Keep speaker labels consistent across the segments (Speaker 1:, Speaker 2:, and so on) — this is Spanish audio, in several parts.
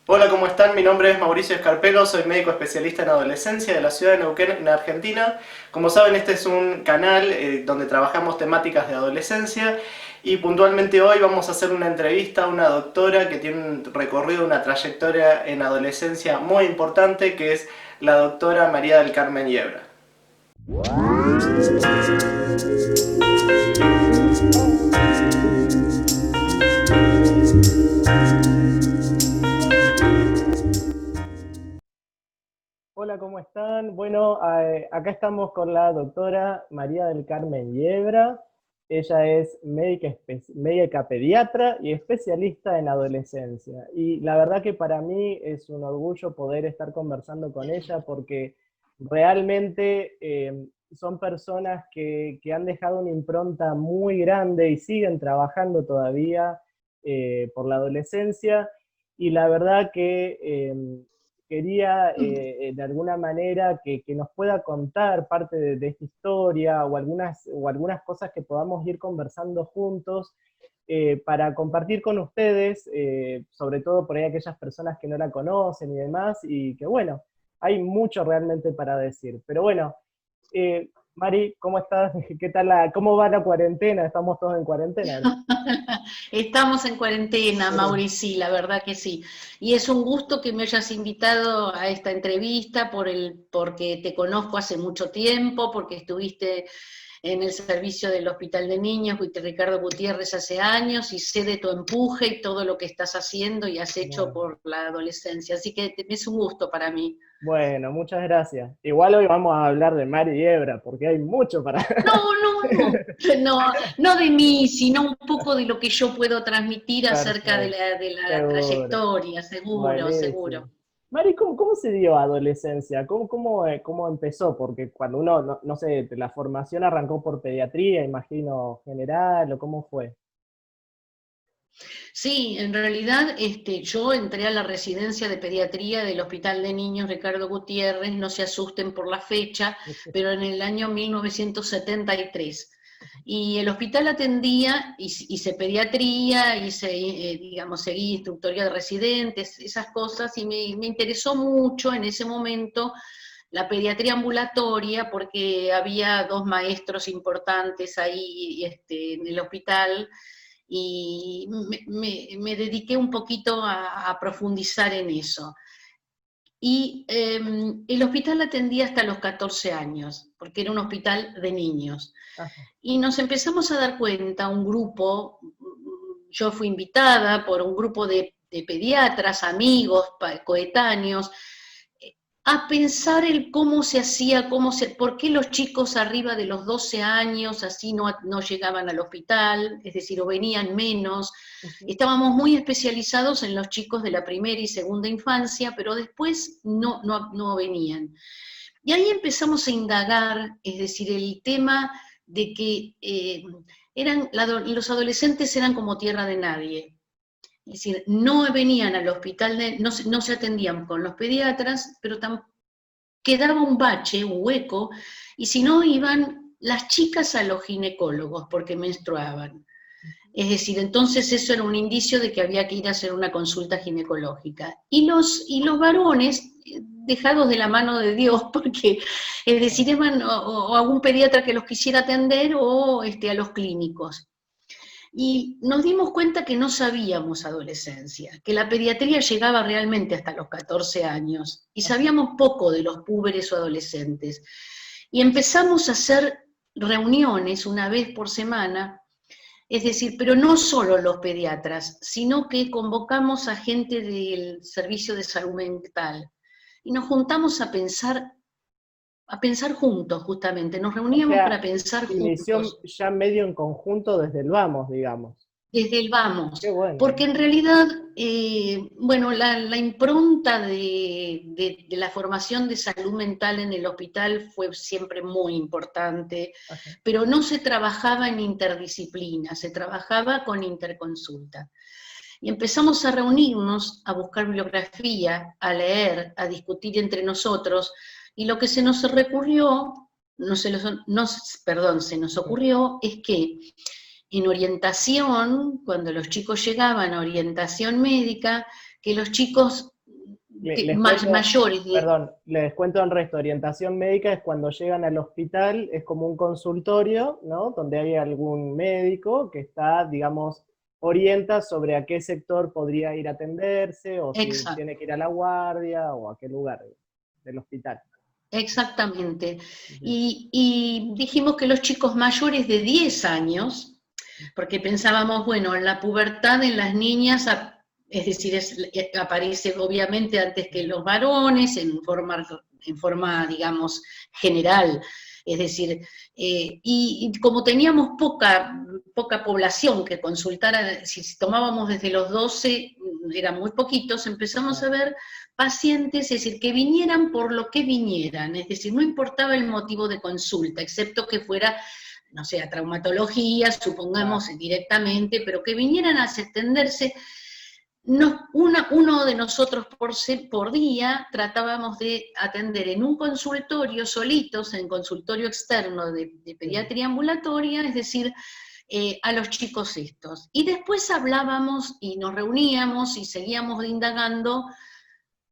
Speaker 1: Hola, ¿cómo están? Mi nombre es Mauricio Escarpelo, soy médico especialista en adolescencia de la ciudad de Neuquén, en Argentina. Como saben, este es un canal donde trabajamos temáticas de adolescencia y puntualmente hoy vamos a hacer una entrevista a una doctora que tiene un recorrido, una trayectoria en adolescencia muy importante, que es la doctora María del Carmen Yebra. Hola, ¿cómo están? Bueno, acá estamos con la doctora María del Carmen Yebra. Ella es médica pediatra y especialista en adolescencia. Y la verdad que para mí es un orgullo poder estar conversando con ella porque realmente son personas que han dejado una impronta muy grande y siguen trabajando todavía por la adolescencia. Y la verdad que quería de alguna manera que nos pueda contar parte de esta historia o algunas cosas que podamos ir conversando juntos para compartir con ustedes, sobre todo por ahí aquellas personas que no la conocen y demás, y que bueno, hay mucho realmente para decir. Pero bueno, Mari, ¿cómo estás? ¿Qué tal cómo va la cuarentena? Estamos todos en cuarentena, ¿no?
Speaker 2: Estamos en cuarentena,
Speaker 1: Sí.
Speaker 2: Maurici, la verdad que sí. Y es un gusto que me hayas invitado a esta entrevista porque te conozco hace mucho tiempo, porque estuviste en el servicio del Hospital de Niños, Ricardo Gutiérrez hace años, y sé de tu empuje y todo lo que estás haciendo y has hecho
Speaker 1: Bueno.
Speaker 2: por la adolescencia. Así que es un gusto para mí.
Speaker 1: Bueno, muchas gracias. Igual hoy vamos a hablar de Mar y Ebra, porque hay mucho para...
Speaker 2: No, no de mí, sino un poco de lo que yo puedo transmitir acerca de
Speaker 1: Perfecto,
Speaker 2: la
Speaker 1: seguro,
Speaker 2: trayectoria, seguro, seguro.
Speaker 1: buenísimo. Mari, ¿cómo se dio adolescencia? ¿Cómo empezó? Porque cuando uno, no sé, la formación arrancó por pediatría, imagino, general, o cómo fue.
Speaker 2: Sí, en realidad yo entré a la residencia de pediatría del Hospital de Niños Ricardo Gutiérrez, no se asusten por la fecha, pero en el año 1973. Y el hospital atendía, hice pediatría, digamos, seguí instructoría de residentes, esas cosas, y me interesó mucho en ese momento la pediatría ambulatoria, porque había dos maestros importantes ahí en el hospital, y me dediqué un poquito a profundizar en eso. Y el hospital atendía hasta los 14 años, porque era un hospital de niños.
Speaker 1: Ajá.
Speaker 2: Y nos empezamos a dar cuenta, un grupo, yo fui invitada por un grupo de pediatras, amigos, coetáneos, a pensar el cómo se hacía, por qué los chicos arriba de los 12 años así no llegaban al hospital, es decir, o venían menos.
Speaker 1: Ujú.
Speaker 2: Estábamos muy especializados en los chicos de la primera y segunda infancia, pero después no venían. Y ahí empezamos a indagar, es decir, el tema de que los adolescentes eran como tierra de nadie. Es decir, no venían al hospital, no se atendían con los pediatras, pero quedaba un bache, un hueco, y si no iban las chicas a los ginecólogos porque menstruaban. Es decir, entonces eso era un indicio de que había que ir a hacer una consulta ginecológica. Y los varones, dejados de la mano de Dios, porque, es decir, iban o a algún pediatra que los quisiera atender o a los clínicos. Y nos dimos cuenta que no sabíamos adolescencia, que la pediatría llegaba realmente hasta los 14 años y
Speaker 1: Ajá.
Speaker 2: sabíamos poco de los púberes o adolescentes. Y empezamos a hacer reuniones una vez por semana, es decir, pero no solo los pediatras, sino que convocamos a gente del Servicio de Salud Mental y nos juntamos a pensar juntos, justamente, nos
Speaker 1: O
Speaker 2: reuníamos
Speaker 1: sea,
Speaker 2: para pensar
Speaker 1: inició
Speaker 2: juntos.
Speaker 1: ya medio en conjunto desde el vamos, digamos.
Speaker 2: Desde el vamos,
Speaker 1: Qué bueno.
Speaker 2: porque en realidad, bueno, la impronta de la formación de salud mental en el hospital fue siempre muy importante,
Speaker 1: Ajá.
Speaker 2: pero no se trabajaba en interdisciplina, se trabajaba con interconsulta. Y empezamos a reunirnos, a buscar bibliografía, a leer, a discutir entre nosotros, y lo que se nos recurrió, no se, los, no, perdón, se nos
Speaker 1: Ujú.
Speaker 2: ocurrió es que en orientación, cuando los chicos llegaban a orientación médica, que los chicos
Speaker 1: Les cuento,
Speaker 2: mayores de...
Speaker 1: perdón, les cuento el resto. Orientación médica es cuando llegan al hospital, es como un consultorio, ¿no? Donde hay algún médico que está, digamos, orienta sobre a qué sector podría ir a atenderse, o si
Speaker 2: Exacto.
Speaker 1: tiene que ir a la guardia, o a qué lugar del hospital.
Speaker 2: Exactamente.
Speaker 1: Bien.
Speaker 2: Y dijimos que los chicos mayores de 10 años, porque pensábamos, bueno, la pubertad en las niñas, es decir, aparece obviamente antes que en los varones, en forma, digamos, general. Es decir, y como teníamos poca población que consultara, si tomábamos desde los 12, eran muy poquitos, empezamos a ver pacientes, es decir, que vinieran por lo que vinieran, es decir, no importaba el motivo de consulta, excepto que fuera, no sé, a traumatología, supongamos directamente, pero que vinieran a atenderse. Uno de nosotros por día tratábamos de atender en un consultorio solitos, en consultorio externo de pediatría ambulatoria, es decir, a los chicos estos. Y después hablábamos y nos reuníamos y seguíamos indagando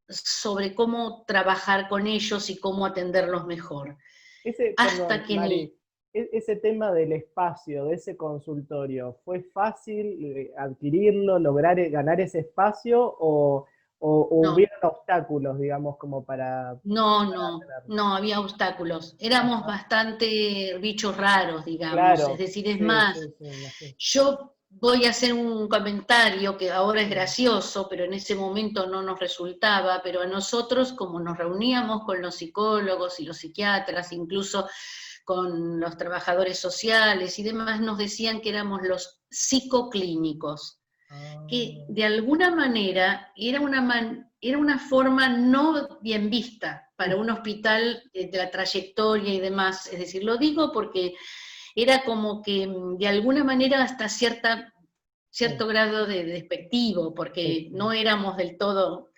Speaker 2: sobre cómo trabajar con ellos y cómo atenderlos mejor.
Speaker 1: Perdón,
Speaker 2: Hasta que
Speaker 1: Mari, ese tema del espacio, de ese consultorio, ¿fue fácil adquirirlo, lograr ganar ese espacio o
Speaker 2: no,
Speaker 1: hubieron obstáculos, digamos, como para tenerlo?
Speaker 2: no había obstáculos. Éramos
Speaker 1: Ajá.
Speaker 2: bastante bichos raros, digamos. Es
Speaker 1: Claro,
Speaker 2: decir, es
Speaker 1: sí,
Speaker 2: más,
Speaker 1: sí, sí, me imagino.
Speaker 2: yo voy a hacer un comentario que ahora es gracioso, pero en ese momento no nos resultaba, pero a nosotros, como nos reuníamos con los psicólogos y los psiquiatras, incluso con los trabajadores sociales y demás, nos decían que éramos los psicoclínicos, que
Speaker 1: Ah,
Speaker 2: de alguna manera era una forma no bien vista para un hospital de la trayectoria y demás. Es decir, lo digo porque era como que de alguna manera hasta
Speaker 1: sí,
Speaker 2: cierto grado de despectivo,
Speaker 1: sí,
Speaker 2: porque
Speaker 1: sí,
Speaker 2: no éramos del todo,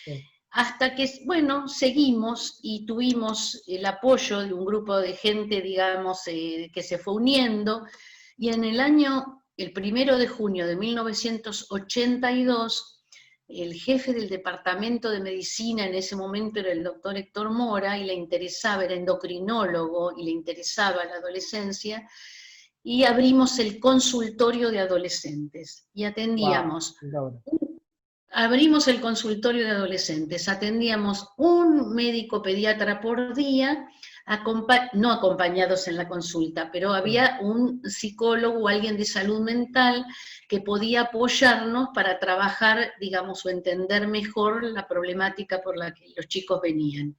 Speaker 1: sí.
Speaker 2: hasta que, bueno, seguimos y tuvimos el apoyo de un grupo de gente, digamos, que se fue uniendo, y en el 1 de junio de 1982, el jefe del departamento de medicina en ese momento era el doctor Héctor Mora, y le interesaba, era endocrinólogo, y le interesaba la adolescencia, y abrimos el consultorio de adolescentes, y
Speaker 1: Wow,
Speaker 2: atendíamos
Speaker 1: logro.
Speaker 2: Abrimos el consultorio de adolescentes, atendíamos un médico pediatra por día, no acompañados en la consulta, pero
Speaker 1: Sí.
Speaker 2: había un psicólogo o alguien de salud mental que podía apoyarnos para trabajar, digamos, o entender mejor la problemática por la que los chicos venían.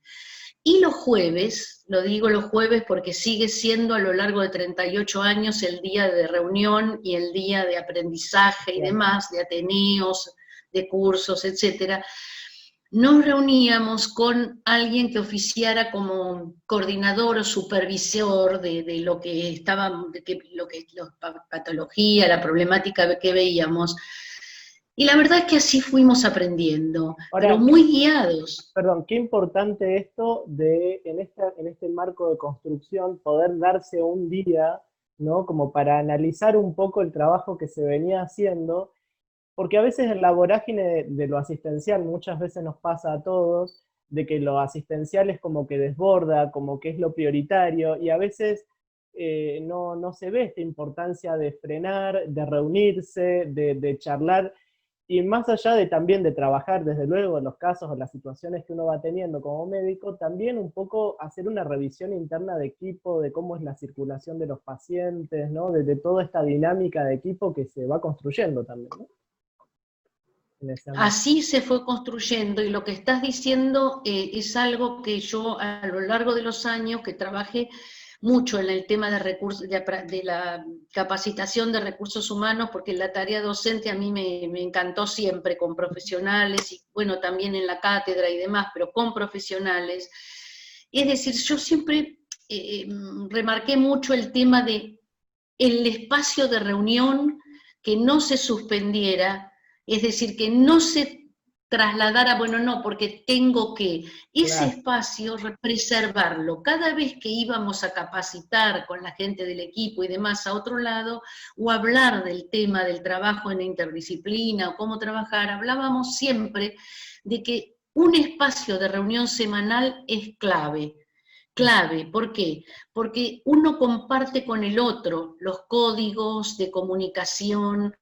Speaker 2: Y los jueves, lo digo los jueves porque sigue siendo a lo largo de 38 años el día de reunión y el día de aprendizaje y
Speaker 1: Bien.
Speaker 2: demás, de ateneos, de cursos, etcétera, nos reuníamos con alguien que oficiara como coordinador o supervisor de lo que estaba, la patología, la problemática que veíamos. Y la verdad es que así fuimos aprendiendo, pero
Speaker 1: Ahora,
Speaker 2: muy guiados.
Speaker 1: perdón, qué importante esto de, en este marco de construcción, poder darse un día, ¿no? Como para analizar un poco el trabajo que se venía haciendo, porque a veces en la vorágine de lo asistencial, muchas veces nos pasa a todos, de que lo asistencial es como que desborda, como que es lo prioritario, y a veces no se ve esta importancia de frenar, de reunirse, de charlar, y más allá de también de trabajar, desde luego, en los casos o las situaciones que uno va teniendo como médico, también un poco hacer una revisión interna de equipo, de cómo es la circulación de los pacientes, ¿no? De toda esta dinámica de equipo que se va construyendo también, ¿no? En ese ámbito.
Speaker 2: Así se fue construyendo, y lo que estás diciendo es algo que yo a lo largo de los años que trabajé mucho en el tema de recursos, de la capacitación de recursos humanos, porque la tarea docente a mí me encantó siempre con profesionales, y bueno, también en la cátedra y demás, pero con profesionales. Es decir, yo siempre remarqué mucho el tema de el espacio de reunión, que no se suspendiera, es decir, que no se trasladar a, bueno, no, porque tengo que, ese
Speaker 1: Claro.
Speaker 2: espacio preservarlo. Cada vez que íbamos a capacitar con la gente del equipo y demás a otro lado, o hablar del tema del trabajo en la interdisciplina, o cómo trabajar, hablábamos siempre de que un espacio de reunión semanal es clave. Clave, ¿por qué? Porque uno comparte con el otro los códigos de comunicación,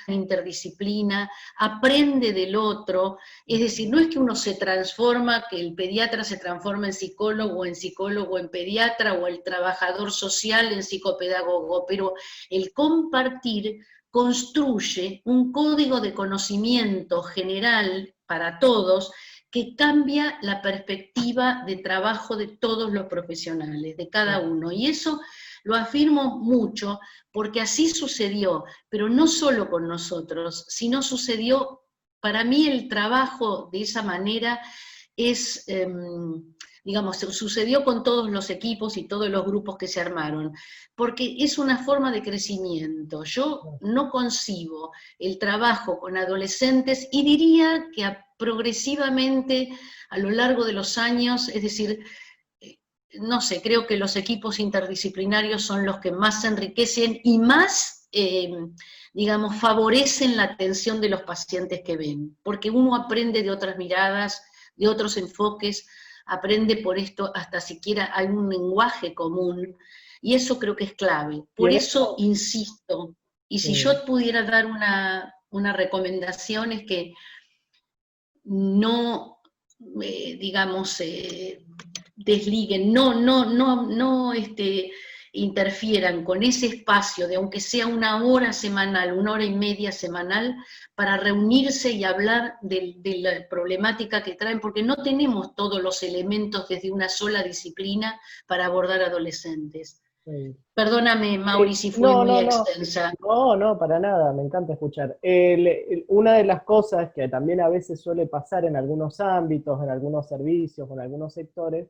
Speaker 2: interdisciplina, aprende del otro, es decir, no es que uno se transforma, que el pediatra se transforma en psicólogo en pediatra, o el trabajador social en psicopedagogo, pero el compartir construye un código de conocimiento general para todos que cambia la perspectiva de trabajo de todos los profesionales, de cada uno. Y eso lo afirmo mucho porque así sucedió, pero no solo con nosotros, sino sucedió, para mí el trabajo de esa manera es, digamos, sucedió con todos los equipos y todos los grupos que se armaron, porque es una forma de crecimiento. Yo no concibo el trabajo con adolescentes y diría que progresivamente a lo largo de los años, es decir, no sé, creo que los equipos interdisciplinarios son los que más se enriquecen y más, digamos, favorecen la atención de los pacientes que ven, porque uno aprende de otras miradas, de otros enfoques, aprende por esto, hasta siquiera hay un lenguaje común, y eso creo que es clave.
Speaker 1: Y
Speaker 2: Por
Speaker 1: en
Speaker 2: eso
Speaker 1: esto,
Speaker 2: insisto, y si
Speaker 1: sí,
Speaker 2: yo pudiera dar una recomendación es que no, digamos, desliguen, no interfieran con ese espacio de aunque sea una hora semanal, una hora y media semanal, para reunirse y hablar de la problemática que traen, porque no tenemos todos los elementos desde una sola disciplina para abordar adolescentes.
Speaker 1: sí.
Speaker 2: Perdóname, Mauri, si fui
Speaker 1: No,
Speaker 2: muy
Speaker 1: no, no,
Speaker 2: extensa.
Speaker 1: no, no, para nada, me encanta escuchar. Una de las cosas que también a veces suele pasar en algunos ámbitos, en algunos servicios, en algunos sectores,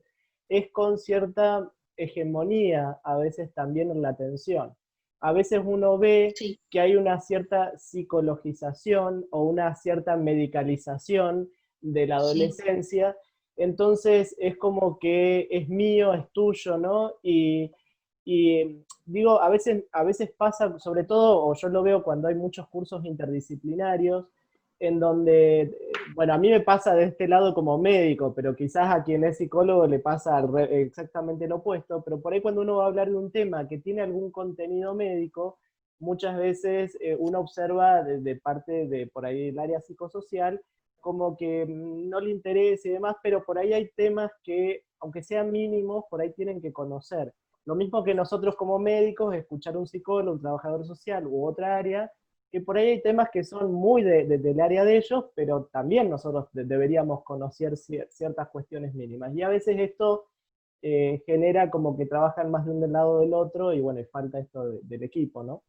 Speaker 1: es con cierta hegemonía, a veces también en la atención. A veces uno ve
Speaker 2: Sí,
Speaker 1: que hay una cierta psicologización o una cierta medicalización de la
Speaker 2: sí,
Speaker 1: adolescencia, entonces es como que es mío, es tuyo, ¿no? Y digo, a veces pasa, sobre todo, o yo lo veo cuando hay muchos cursos interdisciplinarios, en donde, bueno, a mí me pasa de este lado como médico, pero quizás a quien es psicólogo le pasa exactamente lo opuesto, pero por ahí cuando uno va a hablar de un tema que tiene algún contenido médico, muchas veces uno observa de parte de por ahí el área psicosocial como que no le interesa y demás, pero por ahí hay temas que, aunque sean mínimos, por ahí tienen que conocer. Lo mismo que nosotros como médicos, escuchar a un psicólogo, un trabajador social u otra área, que por ahí hay temas que son muy del área de ellos, pero también nosotros deberíamos conocer ciertas cuestiones mínimas. Y a veces esto genera como que trabajan más de un lado del otro y bueno, y falta esto del equipo, ¿no?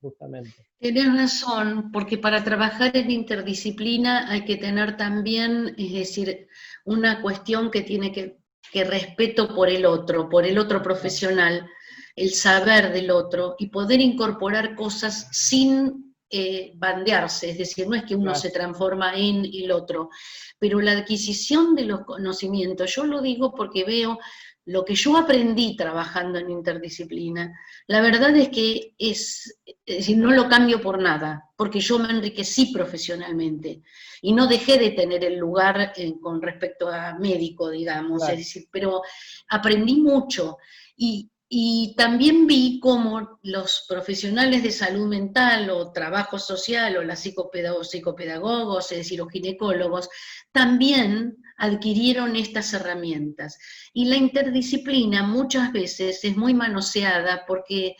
Speaker 1: Justamente.
Speaker 2: tenés razón, porque para trabajar en interdisciplina hay que tener también, es decir, una cuestión que tiene que respeto por el otro profesional, el saber del otro y poder incorporar cosas sin bandearse, es decir, no es que uno
Speaker 1: Claro,
Speaker 2: se transforma en el otro, pero la adquisición de los conocimientos, yo lo digo porque veo lo que yo aprendí trabajando en interdisciplina, la verdad es que es decir, no lo cambio por nada, porque yo me enriquecí profesionalmente y no dejé de tener el lugar con respecto a médico, digamos, es
Speaker 1: claro.
Speaker 2: decir, pero aprendí mucho y también vi cómo los profesionales de salud mental o trabajo social o las psicopedagogos, es decir, los ginecólogos, también adquirieron estas herramientas. Y la interdisciplina muchas veces es muy manoseada porque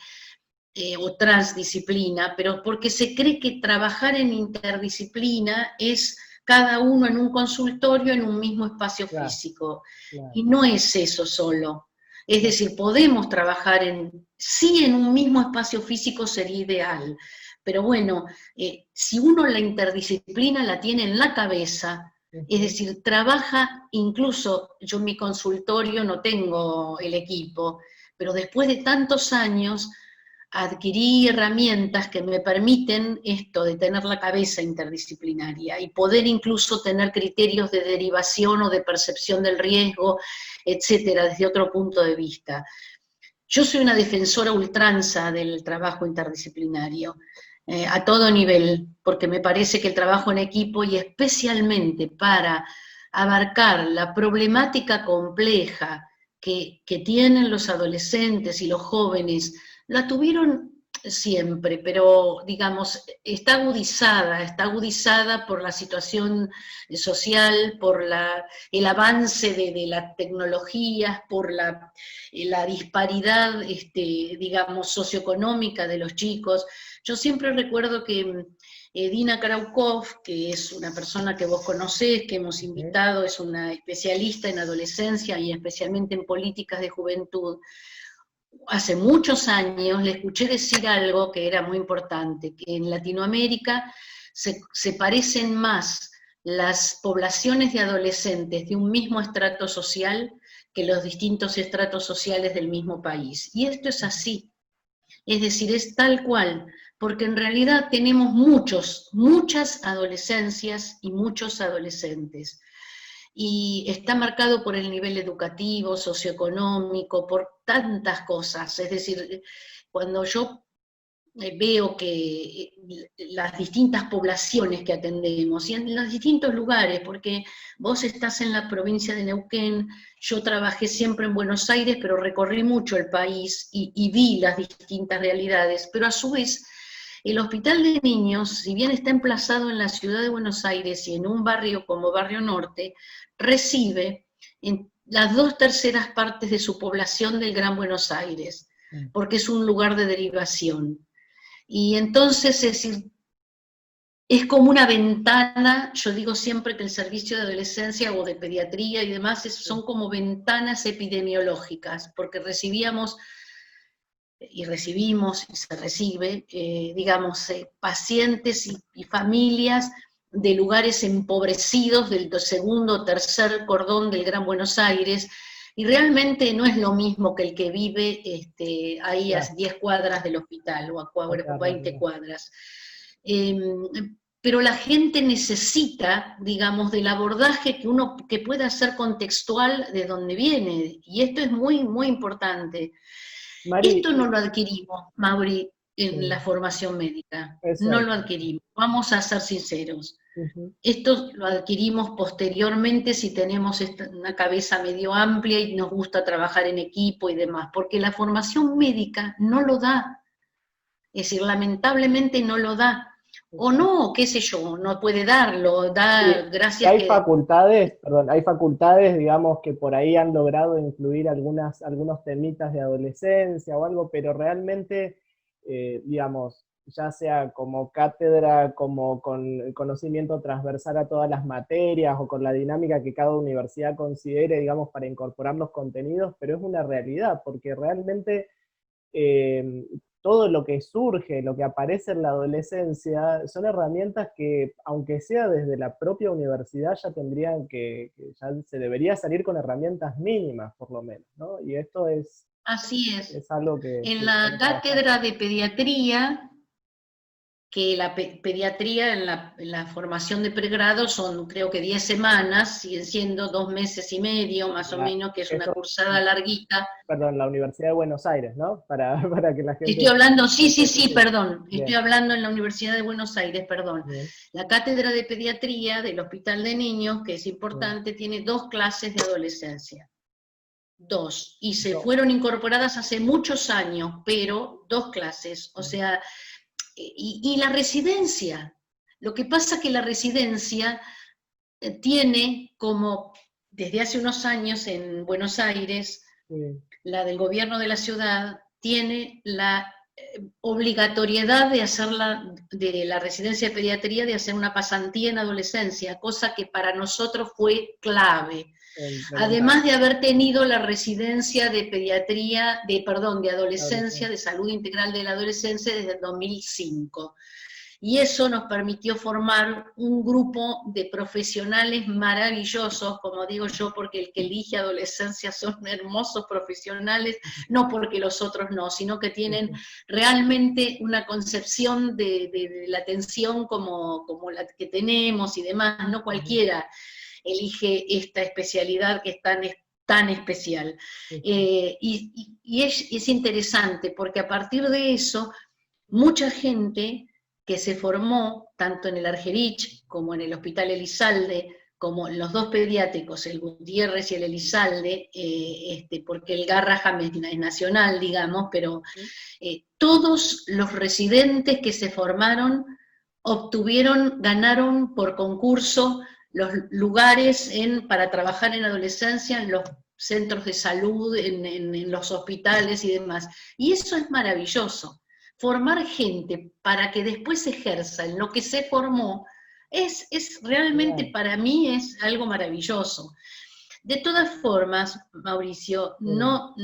Speaker 2: o transdisciplina, pero porque se cree que trabajar en interdisciplina es cada uno en un consultorio en un mismo espacio
Speaker 1: Claro,
Speaker 2: físico.
Speaker 1: claro,
Speaker 2: Y no es eso solo. Es
Speaker 1: claro,
Speaker 2: decir, podemos trabajar sí en un mismo espacio físico sería ideal, pero bueno, si uno la interdisciplina la tiene en la cabeza, es
Speaker 1: ujú,
Speaker 2: decir, trabaja, incluso yo en mi consultorio no tengo el equipo, pero después de tantos años adquirí herramientas que me permiten esto de tener la cabeza interdisciplinaria y poder incluso tener criterios de derivación o de percepción del riesgo, etcétera, desde otro punto de vista. Yo soy una defensora ultranza del trabajo interdisciplinario, a todo nivel, porque me parece que el trabajo en equipo, y especialmente para abarcar la problemática compleja que tienen los adolescentes y los jóvenes, la tuvieron siempre, pero digamos, está agudizada por la situación social, por el avance de las tecnologías, por la disparidad, digamos, socioeconómica de los chicos. Yo siempre recuerdo que Dina Kraukov, que es una persona que vos conocés, que hemos invitado, es una especialista en adolescencia y especialmente en políticas de juventud. Hace muchos años le escuché decir algo que era muy importante, que en Latinoamérica se parecen más las poblaciones de adolescentes de un mismo estrato social que los distintos estratos sociales del mismo país. Y esto es así, es decir, es tal cual, porque en realidad tenemos muchas adolescencias y muchos adolescentes. Y está marcado por el nivel educativo, socioeconómico, por tantas cosas. Es decir, cuando yo veo que las distintas poblaciones que atendemos, y en los distintos lugares, porque vos estás en la provincia de Neuquén, yo trabajé siempre en Buenos Aires, pero recorrí mucho el país y vi las distintas realidades, pero a su vez, el Hospital de Niños, si bien está emplazado en la ciudad de Buenos Aires y en un barrio como Barrio Norte, recibe en las 2/3 partes de su población del Gran Buenos Aires, porque es un lugar de derivación. Y entonces, es decir, es como una ventana. Yo digo siempre que el servicio de adolescencia o de pediatría y demás son como ventanas epidemiológicas, porque recibimos y se recibe, digamos, pacientes y familias de lugares empobrecidos del segundo o tercer cordón del Gran Buenos Aires, y realmente no es lo mismo que el que vive ahí a 10 cuadras del hospital o a 20 cuadras. Pero la gente necesita, digamos, del abordaje que pueda ser contextual de donde viene, y esto es muy, muy importante.
Speaker 1: Mari,
Speaker 2: Esto no lo adquirimos, Mauri, en la formación médica, no lo adquirimos, vamos a ser sinceros. Esto lo adquirimos posteriormente si tenemos una cabeza medio amplia y nos gusta trabajar en equipo y demás, porque la formación médica no lo da, es decir, lamentablemente no lo da, o no, qué sé yo, no puede darlo, da gracias
Speaker 1: hay facultades, digamos, que por ahí han logrado incluir algunos temitas de adolescencia o algo, pero realmente, digamos, ya sea como cátedra, como con conocimiento transversal a todas las materias o con la dinámica que cada universidad considere, digamos, para incorporar los contenidos, pero es una realidad, porque realmente todo lo que surge, lo que aparece en la adolescencia, son herramientas que, aunque sea desde la propia universidad, ya tendrían ya se debería salir con herramientas mínimas, por lo menos, ¿no? Y esto es...
Speaker 2: Así
Speaker 1: es algo que...
Speaker 2: En la cátedra de pediatría, que la pediatría en la formación de pregrado son creo que 10 semanas, siguen siendo 2 meses y medio más o menos, que es una cursada larguita.
Speaker 1: Perdón, la Universidad de Buenos Aires, ¿no? Para que la gente...
Speaker 2: Estoy hablando, sí, perdón, estoy hablando en la Universidad de Buenos Aires, perdón. Bien. La cátedra de pediatría del Hospital de Niños, que es importante, tiene 2 clases de adolescencia. 2, y se fueron incorporadas hace muchos años, pero 2 clases, o sea... Y la residencia, lo que pasa es que la residencia tiene como, desde hace unos años en Buenos Aires, la del gobierno de la ciudad, tiene la obligatoriedad de de la residencia de pediatría, de hacer una pasantía en adolescencia, cosa que para nosotros fue clave. Además de haber tenido la residencia de pediatría, de adolescencia, de salud integral de la adolescencia desde el 2005. Y eso nos permitió formar un grupo de profesionales maravillosos, como digo yo, porque el que elige adolescencia son hermosos profesionales, no porque los otros no, sino que tienen realmente una concepción de la atención como la que tenemos y demás, no cualquiera elige esta especialidad que es tan especial. Y es interesante, porque a partir de eso, mucha gente que se formó tanto en el Argerich como en el Hospital Elizalde, como en los dos pediátricos, el Gutiérrez y el Elizalde, porque el Garraham es nacional, digamos, pero todos los residentes que se formaron ganaron por concurso los lugares para trabajar en adolescencia en los centros de salud, en los hospitales y demás. Y eso es maravilloso. Formar gente para que después ejerza en lo que se formó, es realmente, para mí, es algo maravilloso. De todas formas, Mauricio, no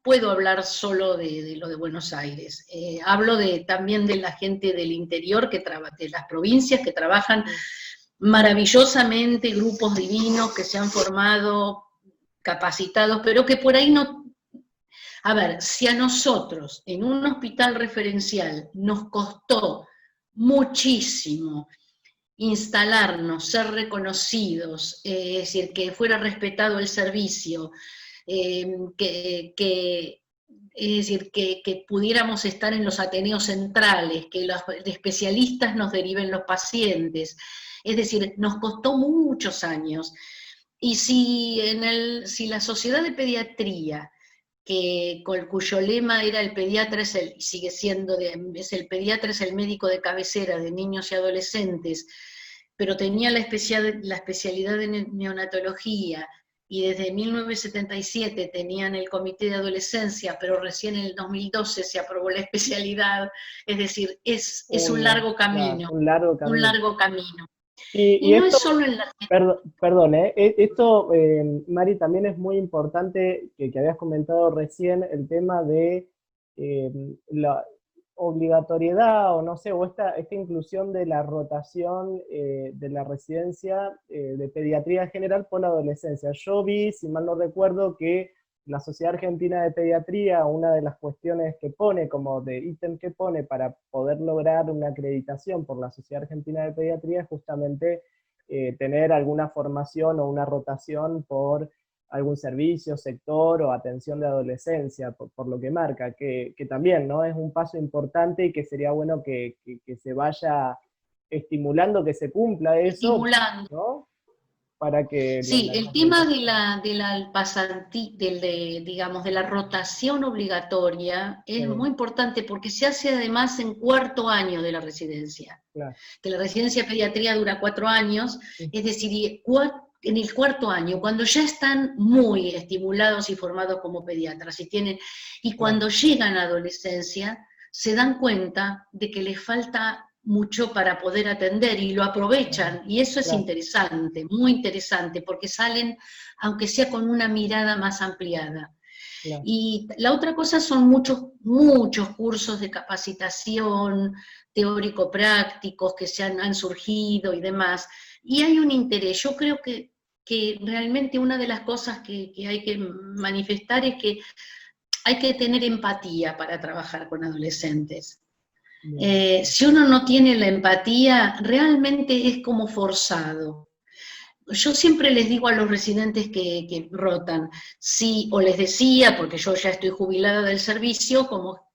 Speaker 2: puedo hablar solo de lo de Buenos Aires. Hablo también de la gente del interior, de las provincias que trabajan maravillosamente, grupos divinos que se han formado, capacitados, pero que por ahí no. A ver, si a nosotros en un hospital referencial nos costó muchísimo instalarnos, ser reconocidos, es decir, que fuera respetado el servicio, es decir, que pudiéramos estar en los ateneos centrales, que los especialistas nos deriven los pacientes, es decir, nos costó muchos años. Y si la Sociedad de Pediatría, cuyo lema era el pediatra sigue siendo, el pediatra es el médico de cabecera de niños y adolescentes, pero tenía la especialidad de neonatología, y desde 1977 tenían el comité de adolescencia, pero recién en el 2012 se aprobó la especialidad, es decir, es un largo camino,
Speaker 1: un largo camino.
Speaker 2: Un largo camino.
Speaker 1: Y
Speaker 2: no
Speaker 1: esto,
Speaker 2: es solo en la...
Speaker 1: Perdón, esto, Mari, también es muy importante, que habías comentado recién, el tema de la obligatoriedad, o no sé, o esta inclusión de la rotación de la residencia de pediatría en general por la adolescencia. Yo vi, si mal no recuerdo, que la Sociedad Argentina de Pediatría, una de las cuestiones que pone, como de ítem que pone para poder lograr una acreditación por la Sociedad Argentina de Pediatría, es justamente tener alguna formación o una rotación por algún servicio, sector o atención de adolescencia, por lo que marca, que también, ¿no?, es un paso importante y que sería bueno que se vaya estimulando, que se cumpla eso,
Speaker 2: estimulando,
Speaker 1: ¿no? Para que...
Speaker 2: Sí, el tema de la rotación obligatoria es muy importante, porque se hace además en cuarto año de la residencia.
Speaker 1: Claro.
Speaker 2: Que la residencia de pediatría dura 4 años, es decir, en el cuarto año, cuando ya están muy estimulados y formados como pediatras, y cuando llegan a adolescencia, se dan cuenta de que les falta mucho para poder atender, y lo aprovechan, y eso es interesante, muy interesante, porque salen, aunque sea con una mirada más ampliada. Y la otra cosa son muchos cursos de capacitación, teórico-prácticos que han surgido y demás, y hay un interés. Yo creo que realmente una de las cosas que hay que manifestar es que hay que tener empatía para trabajar con adolescentes. Si uno no tiene la empatía, realmente es como forzado. Yo siempre les digo a los residentes que rotan, o les decía, porque yo ya estoy jubilada del servicio, como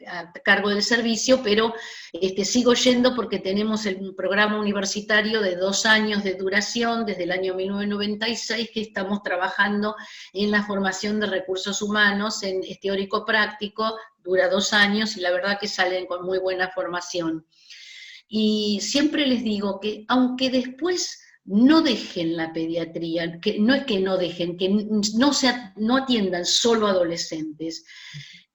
Speaker 2: a cargo del servicio, pero sigo yendo porque tenemos un programa universitario de 2 años de duración, desde el año 1996, que estamos trabajando en la formación de recursos humanos, es teórico-práctico, dura 2 años, y la verdad que salen con muy buena formación. Y siempre les digo que, aunque después no dejen la pediatría, que no es que no dejen, que no atiendan solo adolescentes.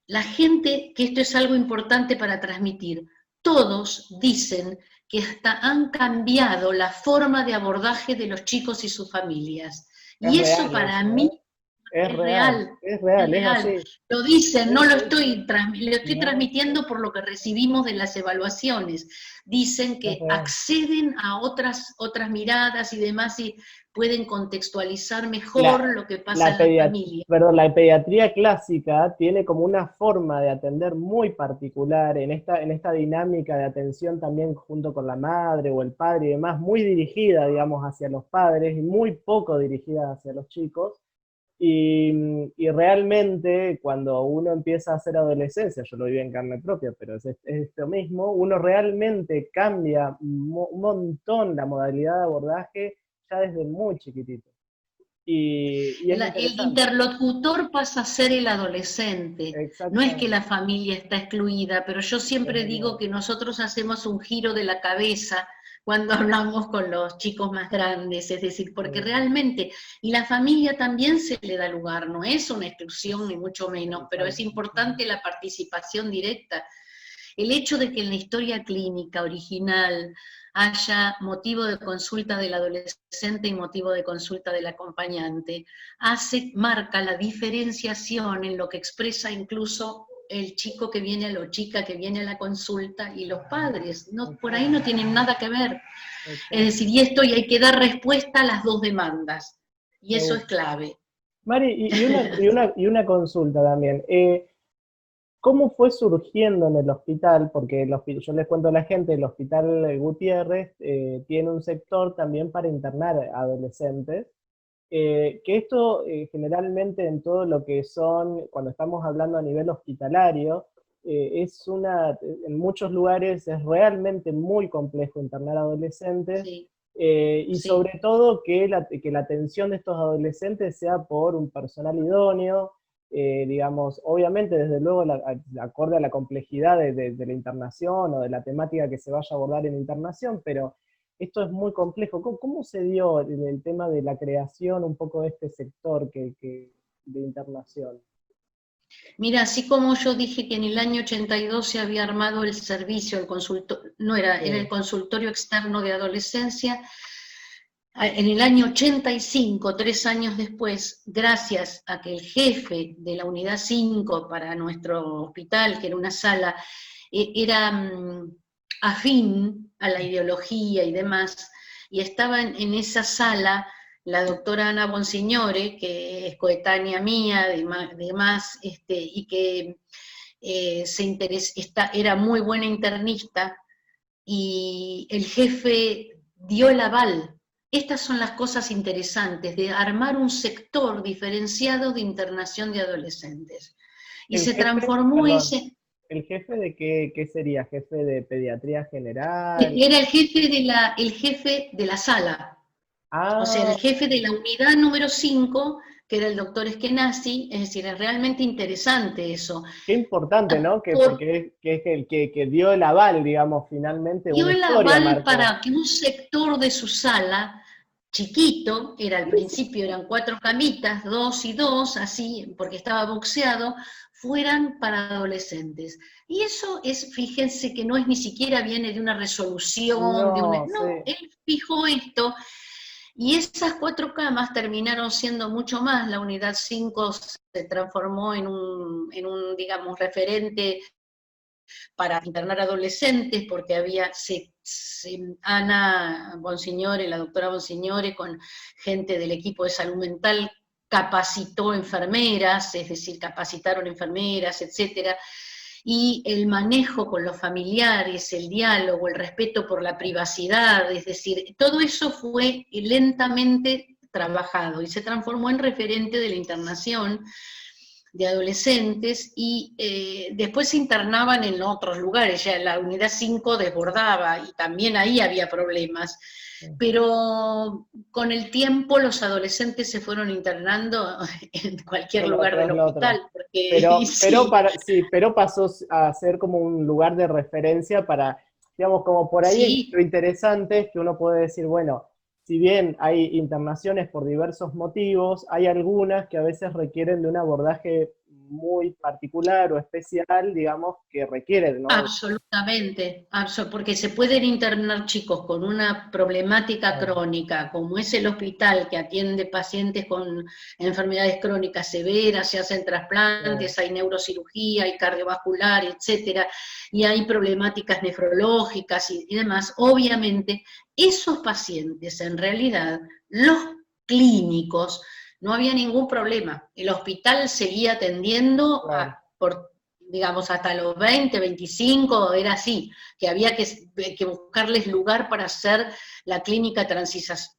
Speaker 2: La gente, que esto es algo importante para transmitir, todos dicen que hasta han cambiado la forma de abordaje de los chicos y sus familias. Y eso para mí
Speaker 1: es
Speaker 2: es
Speaker 1: real, es
Speaker 2: real.
Speaker 1: así.
Speaker 2: Lo dicen, no lo
Speaker 1: Sí, sí,
Speaker 2: estoy,
Speaker 1: sí.
Speaker 2: lo estoy
Speaker 1: No,
Speaker 2: transmitiendo por lo que recibimos de las evaluaciones. Dicen
Speaker 1: es
Speaker 2: que
Speaker 1: real.
Speaker 2: acceden a otras miradas y demás y pueden contextualizar
Speaker 1: La,
Speaker 2: mejor lo que pasa en la familia.
Speaker 1: la pediatría clásica tiene como una forma de atender muy particular en esta dinámica de atención también junto con la madre o el padre y demás, muy dirigida, digamos, hacia los padres y muy poco dirigida hacia los chicos. Y realmente cuando uno empieza a hacer adolescencia, yo lo viví en carne propia, pero es esto mismo, uno realmente cambia un montón la modalidad de abordaje ya desde muy chiquitito. Y es
Speaker 2: El
Speaker 1: interesante,
Speaker 2: interlocutor pasa a ser el adolescente. No es que
Speaker 1: exactamente,
Speaker 2: la familia está excluida, pero yo siempre
Speaker 1: desde
Speaker 2: digo
Speaker 1: luego.
Speaker 2: que nosotros hacemos un giro de la cabeza cuando hablamos con los chicos más grandes, es decir, porque
Speaker 1: Sí,
Speaker 2: realmente, y la familia también se le da lugar, no es una exclusión ni mucho menos, pero es
Speaker 1: exacto.
Speaker 2: importante la participación directa. El hecho de que en la historia clínica original haya motivo de consulta del adolescente y motivo de consulta del acompañante, marca la diferenciación en lo que expresa incluso el chico que viene o chica que viene a la consulta y los padres. No, por ahí
Speaker 1: Exacto,
Speaker 2: no tienen nada que ver. Es
Speaker 1: exacto.
Speaker 2: decir, y hay que dar respuesta a las dos demandas. Y
Speaker 1: Me
Speaker 2: eso es
Speaker 1: gusta.
Speaker 2: clave.
Speaker 1: Mari, y una consulta también. ¿Cómo fue surgiendo en el hospital? Porque yo les cuento a la gente, el Hospital Gutiérrez tiene un sector también para internar adolescentes, que esto generalmente en todo lo que son, cuando estamos hablando a nivel hospitalario, en muchos lugares es realmente muy complejo internar adolescentes,
Speaker 2: Sí,
Speaker 1: y
Speaker 2: sí.
Speaker 1: sobre todo que la atención de estos adolescentes sea por un personal idóneo, digamos, obviamente desde luego acorde a la complejidad de la internación o de la temática que se vaya a abordar en internación, pero esto es muy complejo. ¿Cómo se dio el tema de la creación un poco de este sector de internación?
Speaker 2: Mira, así como yo dije que en el año 82 se había armado el servicio, el consultorio, no era el
Speaker 1: Sí,
Speaker 2: consultorio externo de adolescencia, en el año 85, 3 años después, gracias a que el jefe de la unidad 5 para nuestro hospital, que era una sala, era afín a la ideología y demás, y estaba en esa sala la doctora Ana Bonsignore, que es coetánea mía, y que era muy buena internista, y el jefe dio el aval. Estas son las cosas interesantes de armar un sector diferenciado de internación de adolescentes. Y
Speaker 1: el
Speaker 2: se
Speaker 1: jefe,
Speaker 2: transformó
Speaker 1: perdón,
Speaker 2: ese,
Speaker 1: ¿el jefe de qué sería? ¿Jefe de pediatría general?
Speaker 2: era el jefe de la sala, o sea, el
Speaker 1: Ah,
Speaker 2: jefe de la unidad número 5, que era el doctor Eskenazi, es decir, es realmente interesante eso.
Speaker 1: qué importante, ¿no?
Speaker 2: Por,
Speaker 1: Porque es el que dio el aval, digamos, finalmente
Speaker 2: dio
Speaker 1: una
Speaker 2: el
Speaker 1: historia
Speaker 2: aval
Speaker 1: marcó.
Speaker 2: para que un sector de su sala, chiquito, era al
Speaker 1: Y es,
Speaker 2: principio eran 4 camitas, 2 y 2, así, porque estaba boxeado, fueran para adolescentes. Y eso es, fíjense que no es ni siquiera viene de una resolución,
Speaker 1: no, sí,
Speaker 2: no, él fijó esto, y esas 4 camas terminaron siendo mucho más. La unidad 5 se transformó en un digamos, referente para internar adolescentes, porque había Ana Bonsignore, la doctora Bonsignore, con gente del equipo de salud mental, capacitó enfermeras, es decir, capacitaron enfermeras, etcétera, y el manejo con los familiares, el diálogo, el respeto por la privacidad, es decir, todo eso fue lentamente trabajado y se transformó en referente de la internación de adolescentes y después se internaban en otros lugares, ya la unidad 5 desbordaba y también ahí había problemas, pero con el tiempo los adolescentes se fueron internando en cualquier
Speaker 1: uno
Speaker 2: lugar
Speaker 1: tras
Speaker 2: del
Speaker 1: la otra.
Speaker 2: hospital, porque y sí,
Speaker 1: Sí, pero pasó a ser como un lugar de referencia para, digamos, como por ahí
Speaker 2: sí,
Speaker 1: lo interesante es que uno puede decir, bueno, si bien hay internaciones por diversos motivos, hay algunas que a veces requieren de un abordaje muy particular o especial, digamos, que requiere, ¿no?
Speaker 2: Absolutamente, porque se pueden internar chicos con una problemática
Speaker 1: Claro,
Speaker 2: crónica, como es el hospital que atiende pacientes con enfermedades crónicas severas, se hacen
Speaker 1: claro.
Speaker 2: trasplantes, hay neurocirugía, hay cardiovascular, etcétera, y hay problemáticas nefrológicas y demás. Obviamente, esos pacientes, en realidad, los clínicos, no había ningún problema. El hospital seguía atendiendo
Speaker 1: Claro.
Speaker 2: por, digamos, hasta los 20, 25, era así, que había que buscarles lugar para hacer la clínica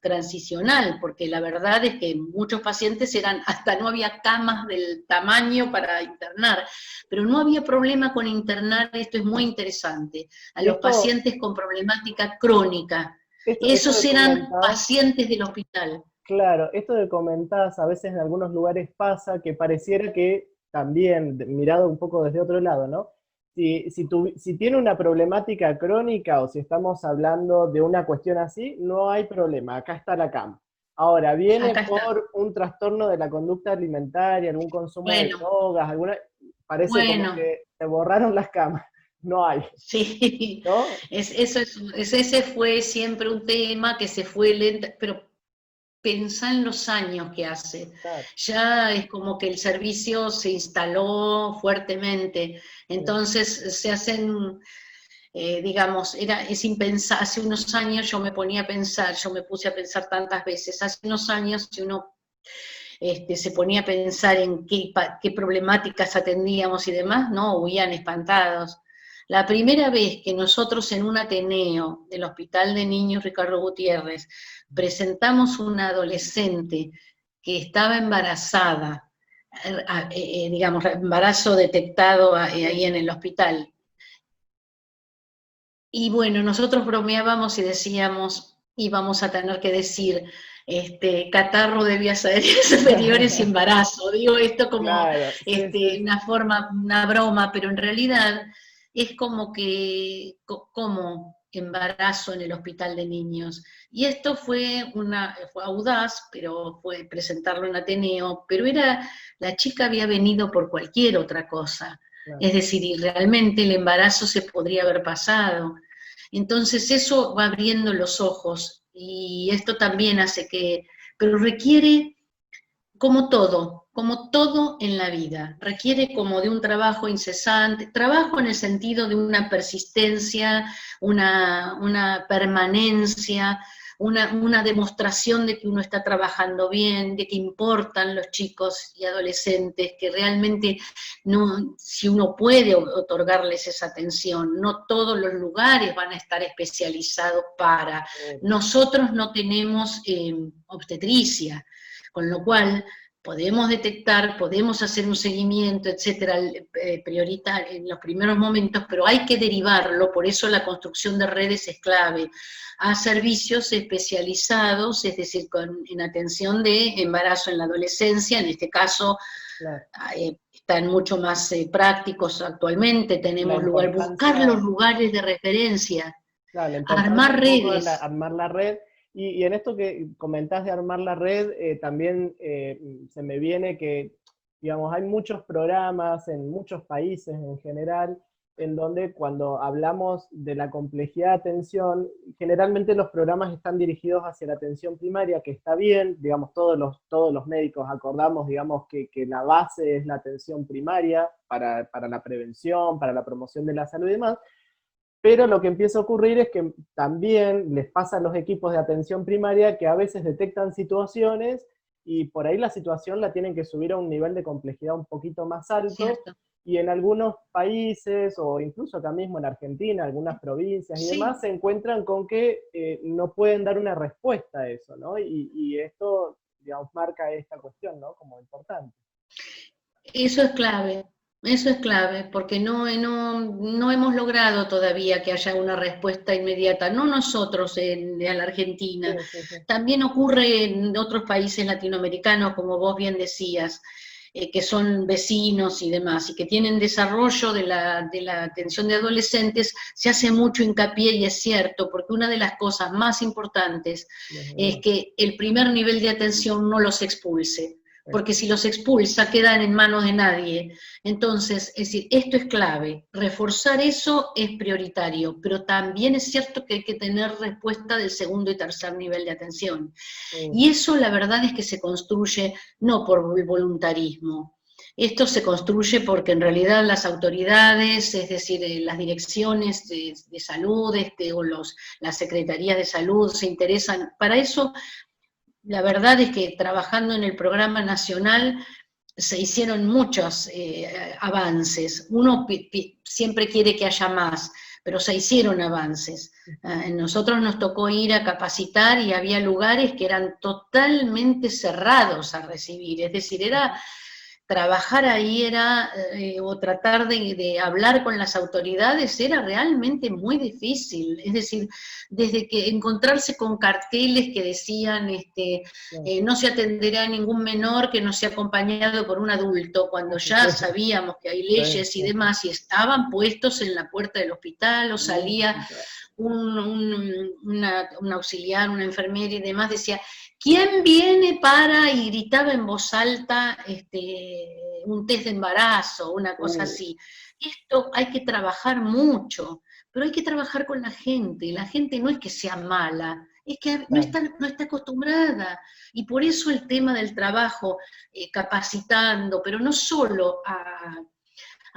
Speaker 2: transicional, porque la verdad es que muchos pacientes hasta no había camas del tamaño para internar, pero no había problema con internar, esto es muy interesante, a
Speaker 1: Y
Speaker 2: los pacientes con problemática crónica.
Speaker 1: esto
Speaker 2: Esos
Speaker 1: que
Speaker 2: eran
Speaker 1: comentás,
Speaker 2: pacientes del hospital.
Speaker 1: claro, esto que comentás, a veces en algunos lugares pasa que pareciera que también, mirado un poco desde otro lado, ¿no? Si tiene una problemática crónica o si estamos hablando de una cuestión así, no hay problema, acá está la cama. Ahora, viene
Speaker 2: Acá está.
Speaker 1: por un trastorno de la conducta alimentaria, algún consumo de
Speaker 2: Bueno,
Speaker 1: drogas, parece como
Speaker 2: bueno.
Speaker 1: que se borraron las camas, no hay,
Speaker 2: Sí,
Speaker 1: ¿no?
Speaker 2: ese fue siempre un tema que se fue lento, pero pensá en los años que hace.
Speaker 1: Claro,
Speaker 2: Ya es como que el servicio se instaló fuertemente,
Speaker 1: sí,
Speaker 2: entonces se hacen, digamos, es impensable, hace unos años yo me ponía a pensar, yo me puse a pensar tantas veces, hace unos años si uno se ponía a pensar en qué problemáticas atendíamos y demás, no, huían espantados. La primera vez que nosotros en un Ateneo del Hospital de Niños Ricardo Gutiérrez presentamos una adolescente que estaba embarazada, digamos, embarazo detectado ahí en el hospital. Y bueno, nosotros bromeábamos y decíamos, íbamos a tener que decir, catarro de vías aéreas superiores y embarazo. Digo esto como
Speaker 1: claro, sí, sí,
Speaker 2: una forma, una broma, pero en realidad es como que, como embarazo en el hospital de niños. Y esto fue audaz, pero fue presentarlo en Ateneo, pero la chica había venido por cualquier otra cosa.
Speaker 1: claro.
Speaker 2: Es decir, y realmente el embarazo se podría haber pasado. Entonces eso va abriendo los ojos y esto también hace pero requiere como todo en la vida, requiere como de un trabajo incesante, trabajo en el sentido de una persistencia, una permanencia, una demostración de que uno está trabajando bien, de que importan los chicos y adolescentes, que realmente no, si uno puede otorgarles esa atención, no todos los lugares van a estar especializados para. Nosotros no tenemos obstetricia, con lo cual podemos detectar, podemos hacer un seguimiento, etcétera, prioritario en los primeros momentos, pero hay que derivarlo, por eso la construcción de redes es clave, a servicios especializados, es decir, en atención de embarazo en la adolescencia, en este caso
Speaker 1: Claro.
Speaker 2: están mucho más prácticos actualmente,
Speaker 1: La
Speaker 2: tenemos buscar los
Speaker 1: importancia,
Speaker 2: lugares de referencia,
Speaker 1: claro, la importancia
Speaker 2: armar
Speaker 1: un poco de
Speaker 2: redes.
Speaker 1: armar la red. Y en esto que comentás de armar la red, también se me viene que, digamos, hay muchos programas en muchos países en general, en donde cuando hablamos de la complejidad de atención, generalmente los programas están dirigidos hacia la atención primaria, que está bien, digamos, todos los médicos acordamos, digamos, que la base es la atención primaria para la prevención, para la promoción de la salud y demás. Pero lo que empieza a ocurrir es que también les pasa a los equipos de atención primaria que a veces detectan situaciones y por ahí la situación la tienen que subir a un nivel de complejidad un poquito más alto,
Speaker 2: ¿Cierto?
Speaker 1: y en algunos países o incluso acá mismo en Argentina, algunas provincias y demás,
Speaker 2: Sí,
Speaker 1: se encuentran con que no pueden dar una respuesta a eso, ¿no? Y esto, digamos, marca esta cuestión, ¿no? Como importante.
Speaker 2: eso es clave, porque no hemos logrado todavía que haya una respuesta inmediata, no nosotros en la
Speaker 1: Sí,
Speaker 2: Argentina,
Speaker 1: sí, sí.
Speaker 2: también ocurre en otros países latinoamericanos, como vos bien decías, que son vecinos y demás, y que tienen desarrollo de la atención de adolescentes, se hace mucho hincapié, y es cierto, porque una de las cosas más importantes
Speaker 1: Desde
Speaker 2: es
Speaker 1: luego.
Speaker 2: que el primer nivel de atención no los expulse, porque si los expulsa quedan en manos de nadie. Entonces, es decir, esto es clave, reforzar eso es prioritario, pero también es cierto que hay que tener respuesta del segundo y tercer nivel de atención. Y eso la verdad es que se construye no por voluntarismo, esto se construye porque en realidad las autoridades, es decir, las direcciones de salud o las secretarías de salud se interesan. Para eso, la verdad es que trabajando en el programa nacional se hicieron muchos avances. Uno siempre quiere que haya más, pero se hicieron avances. Nosotros nos tocó ir a capacitar y había lugares que eran totalmente cerrados a recibir, es decir, trabajar ahí o tratar de hablar con las autoridades era realmente muy difícil, es decir, desde que encontrarse con carteles que decían no se atenderá a ningún menor que no sea acompañado por un adulto, cuando ya sabíamos que hay leyes y demás, y estaban puestos en la puerta del hospital, o salía un auxiliar, una enfermera y demás, decía, ¿quién viene para? Y gritaba en voz alta un test de embarazo, una cosa así. Esto hay que trabajar mucho, pero hay que trabajar con la gente no es que sea mala, es que no está acostumbrada, y por eso el tema del trabajo, capacitando, pero no solo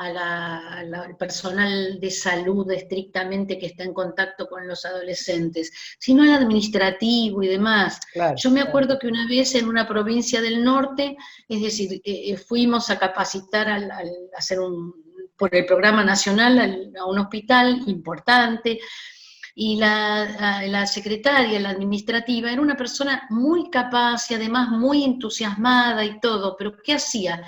Speaker 2: al personal de salud estrictamente que está en contacto con los adolescentes, sino al administrativo y demás. Claro, yo me acuerdo que una vez en una provincia del norte, es decir, fuimos a capacitar por el programa nacional a un hospital importante, y la secretaria, la administrativa, era una persona muy capaz y además muy entusiasmada y todo, pero ¿qué hacía?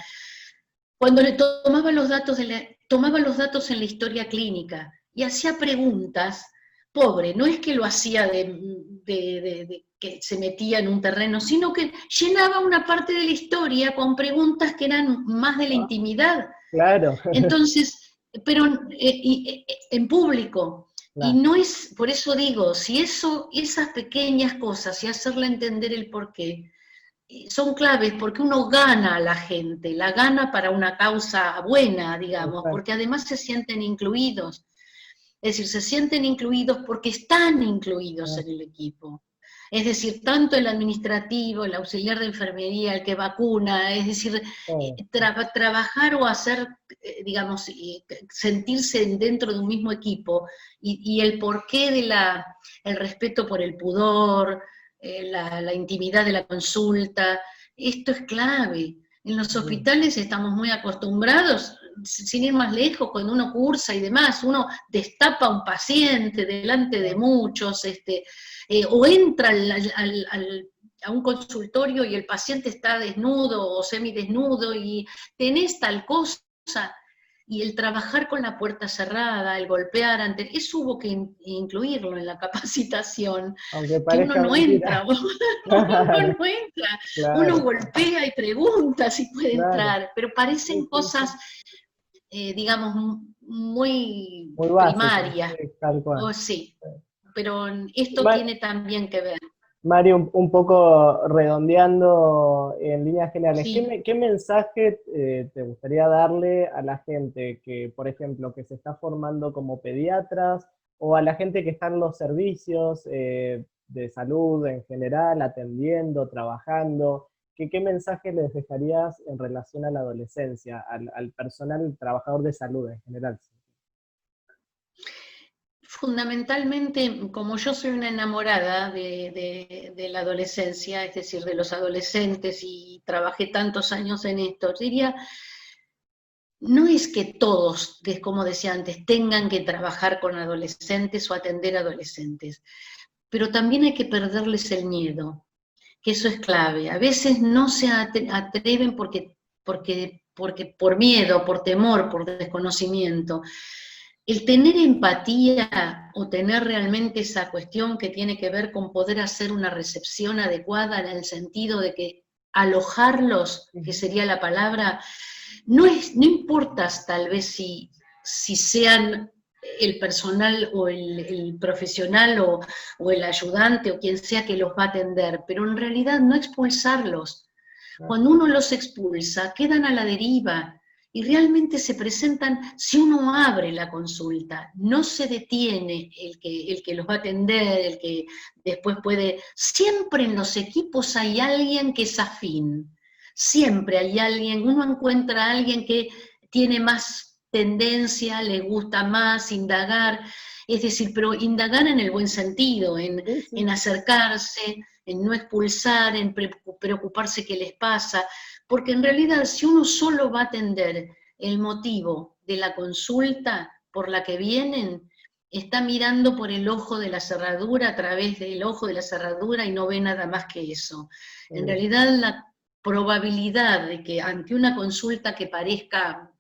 Speaker 2: Cuando le tomaba los datos en la historia clínica y hacía preguntas, pobre, no es que lo hacía que se metía en un terreno, sino que llenaba una parte de la historia con preguntas que eran más de la intimidad.
Speaker 1: Claro.
Speaker 2: Entonces, pero en público. Claro. Y no es, por eso digo, si esas pequeñas cosas y hacerle entender el porqué, son claves porque uno gana a la gente, la gana para una causa buena, digamos, porque además se sienten incluidos. Es decir, se sienten incluidos porque están incluidos en el equipo. Es decir, tanto el administrativo, el auxiliar de enfermería, el que vacuna, es decir, trabajar o hacer, digamos, sentirse dentro de un mismo equipo, y el porqué el respeto por el pudor, la intimidad de la consulta, esto es clave. En los hospitales estamos muy acostumbrados, sin ir más lejos, cuando uno cursa y demás, uno destapa a un paciente delante de muchos, o entra a un consultorio y el paciente está desnudo o semidesnudo y tenés tal cosa, y el trabajar con la puerta cerrada, el golpear eso hubo que incluirlo en la capacitación, que uno no entra, uno no entra, uno golpea y pregunta si puede entrar, pero parecen cosas, digamos, muy primarias,
Speaker 1: tal cual.
Speaker 2: Sí, pero esto tiene también que ver.
Speaker 1: Mario, un poco redondeando en líneas generales,
Speaker 2: Sí.
Speaker 1: ¿qué mensaje te gustaría darle a la gente que, por ejemplo, que se está formando como pediatras, o a la gente que está en los servicios de salud en general, atendiendo, trabajando? ¿Qué mensaje les dejarías en relación a la adolescencia, al personal trabajador de salud en general?
Speaker 2: Fundamentalmente, como yo soy una enamorada de la adolescencia, es decir, de los adolescentes, y trabajé tantos años en esto, diría, no es que todos, como decía antes, tengan que trabajar con adolescentes o atender adolescentes, pero también hay que perderles el miedo, que eso es clave. A veces no se atreven porque por miedo, por temor, por desconocimiento. El tener empatía o tener realmente esa cuestión que tiene que ver con poder hacer una recepción adecuada, en el sentido de que alojarlos, que sería la palabra, no importa tal vez si sean el personal o el profesional o el ayudante o quien sea que los va a atender, pero en realidad no expulsarlos, Cuando uno los expulsa, quedan a la deriva y realmente se presentan, si uno abre la consulta, no se detiene el que los va a atender, el que después puede, siempre en los equipos hay alguien que es afín, siempre hay alguien, uno encuentra a alguien que tiene más tendencia, le gusta más indagar, es decir, pero indagar en el buen sentido,
Speaker 1: Sí, sí.
Speaker 2: en acercarse, en no expulsar, en preocuparse qué les pasa, porque en realidad si uno solo va a atender el motivo de la consulta por la que vienen, está mirando por el ojo de la cerradura, a través del ojo de la cerradura y no ve nada más que eso. En realidad la probabilidad de que ante una consulta que parezca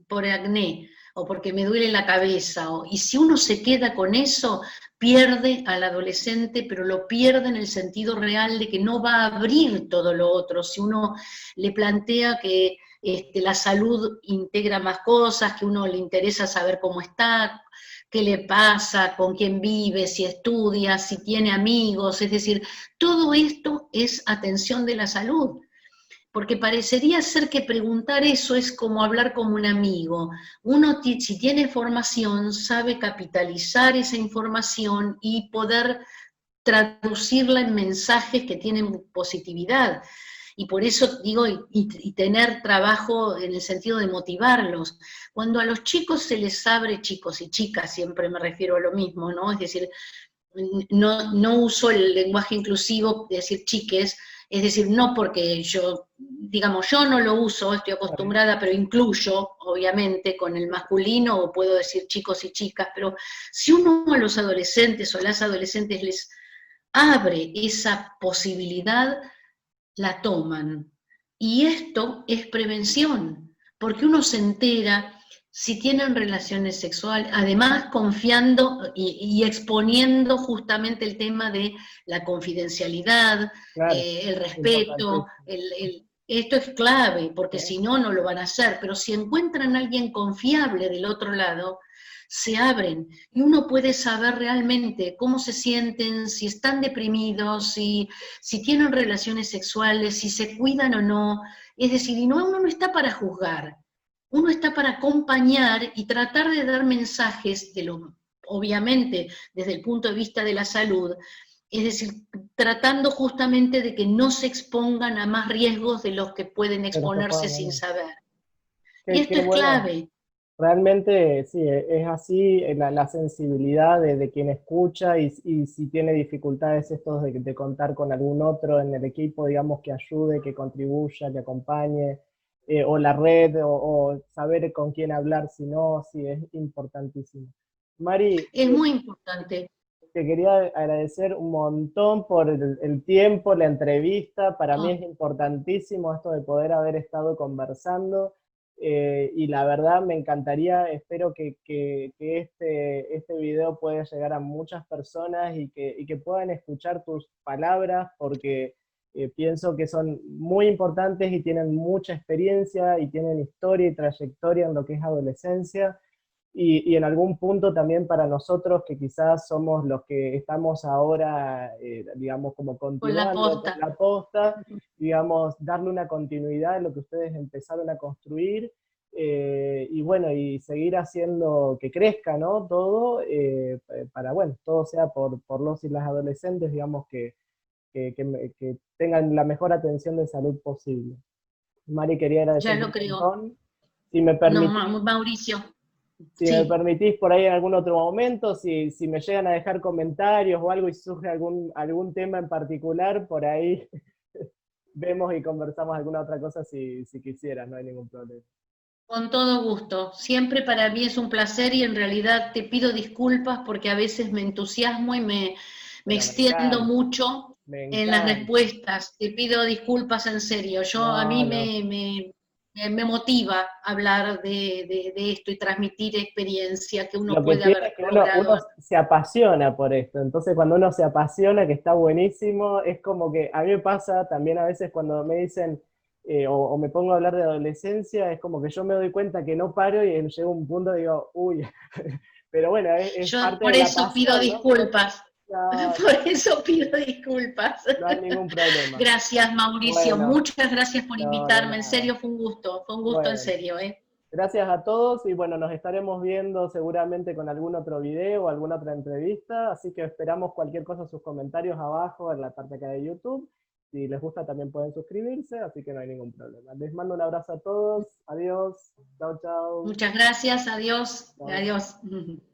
Speaker 2: por acné o porque me duele la cabeza, y si uno se queda con eso, pierde al adolescente, pero lo pierde en el sentido real de que no va a abrir todo lo otro. Si uno le plantea que la salud integra más cosas, que uno le interesa saber cómo está, qué le pasa, con quién vive, si estudia, si tiene amigos, es decir, todo esto es atención de la salud. Porque parecería ser que preguntar eso es como hablar como un amigo. Uno, si tiene formación, sabe capitalizar esa información y poder traducirla en mensajes que tienen positividad. Y por eso digo, y tener trabajo en el sentido de motivarlos. Cuando a los chicos se les abre, chicos y chicas, siempre me refiero a lo mismo, ¿no? Es decir, no uso el lenguaje inclusivo de decir chiques, es decir, no porque yo, digamos, yo no lo uso, estoy acostumbrada, pero incluyo, obviamente, con el masculino, o puedo decir chicos y chicas, pero si uno a los adolescentes o a las adolescentes les abre esa posibilidad, la toman. Y esto es prevención, porque uno se entera si tienen relaciones sexuales, además confiando y exponiendo justamente el tema de la confidencialidad,
Speaker 1: Claro,
Speaker 2: el
Speaker 1: es
Speaker 2: respeto,
Speaker 1: importantísimo.
Speaker 2: esto es clave, porque
Speaker 1: Sí.
Speaker 2: si no, no lo van a hacer, pero si encuentran a alguien confiable del otro lado, se abren y uno puede saber realmente cómo se sienten, si están deprimidos, si tienen relaciones sexuales, si se cuidan o no, es decir, y no, uno no está para juzgar, uno está para acompañar y tratar de dar mensajes obviamente desde el punto de vista de la salud, es decir, tratando justamente de que no se expongan a más riesgos de los que pueden
Speaker 1: Pero que
Speaker 2: exponerse
Speaker 1: puedan
Speaker 2: sin
Speaker 1: venir.
Speaker 2: saber. Y
Speaker 1: Qué
Speaker 2: esto es
Speaker 1: bueno.
Speaker 2: clave.
Speaker 1: Realmente sí, es así la sensibilidad de quien escucha y si tiene dificultades estos de contar con algún otro en el equipo, digamos, que ayude, que contribuya, que acompañe, o la red, o saber con quién hablar, si no, sí, es importantísimo. Mari,
Speaker 2: Es muy importante.
Speaker 1: te quería agradecer un montón por el tiempo, la entrevista. Para mí
Speaker 2: Oh,
Speaker 1: es importantísimo esto de poder haber estado conversando. Y la verdad me encantaría, espero que este video pueda llegar a muchas personas y que puedan escuchar tus palabras, porque pienso que son muy importantes y tienen mucha experiencia y tienen historia y trayectoria en lo que es adolescencia. Y en algún punto también para nosotros, que quizás somos los que estamos ahora, digamos, como
Speaker 2: con la
Speaker 1: continuando con
Speaker 2: posta.
Speaker 1: la posta, digamos, darle una continuidad a lo que ustedes empezaron a construir, y bueno, y seguir haciendo que crezca, ¿no? Todo, para, bueno, todo sea por los y las adolescentes, digamos, que tengan la mejor atención de salud posible. Mari, quería
Speaker 2: Ya
Speaker 1: agradecerte
Speaker 2: lo
Speaker 1: un
Speaker 2: creo.
Speaker 1: montón. Si me
Speaker 2: No,
Speaker 1: permitís,
Speaker 2: Mauricio,
Speaker 1: si me
Speaker 2: sí.
Speaker 1: permitís por ahí en algún otro momento, si me llegan a dejar comentarios o algo y surge algún tema en particular, por ahí vemos y conversamos alguna otra cosa si quisieras, no hay ningún problema.
Speaker 2: Con todo gusto. Siempre para mí es un placer y en realidad te pido disculpas porque a veces me entusiasmo y me
Speaker 1: Pero me
Speaker 2: extiendo
Speaker 1: encanta,
Speaker 2: mucho
Speaker 1: me
Speaker 2: en las
Speaker 1: encanta.
Speaker 2: respuestas. Te pido disculpas en serio. A mí
Speaker 1: No, no.
Speaker 2: me motiva hablar de esto y transmitir experiencia que uno
Speaker 1: Lo que
Speaker 2: puede
Speaker 1: tiene es
Speaker 2: haber
Speaker 1: que
Speaker 2: logrado.
Speaker 1: uno se apasiona por esto, entonces cuando uno se apasiona, que está buenísimo, es como que a mí me pasa también a veces cuando me dicen, o me pongo a hablar de adolescencia, es como que yo me doy cuenta que no paro y llega un punto y digo, uy, pero bueno, es
Speaker 2: Yo
Speaker 1: parte
Speaker 2: por
Speaker 1: de la
Speaker 2: eso pido
Speaker 1: pasión, ¿no?
Speaker 2: disculpas.
Speaker 1: Claro,
Speaker 2: Por eso pido disculpas.
Speaker 1: no hay ningún problema.
Speaker 2: Gracias, Mauricio.
Speaker 1: Bueno,
Speaker 2: Muchas gracias por
Speaker 1: no, de
Speaker 2: invitarme. En
Speaker 1: nada.
Speaker 2: serio, fue un gusto en
Speaker 1: Bueno,
Speaker 2: serio, ¿eh?
Speaker 1: gracias a todos y bueno, nos estaremos viendo seguramente con algún otro video o alguna otra entrevista, así que esperamos cualquier cosa, sus comentarios abajo en la parte acá de YouTube. Si les gusta también pueden suscribirse, así que no hay ningún problema. Les mando un abrazo a todos, adiós, chao, chao.
Speaker 2: Muchas gracias, adiós,
Speaker 1: Chao.
Speaker 2: adiós.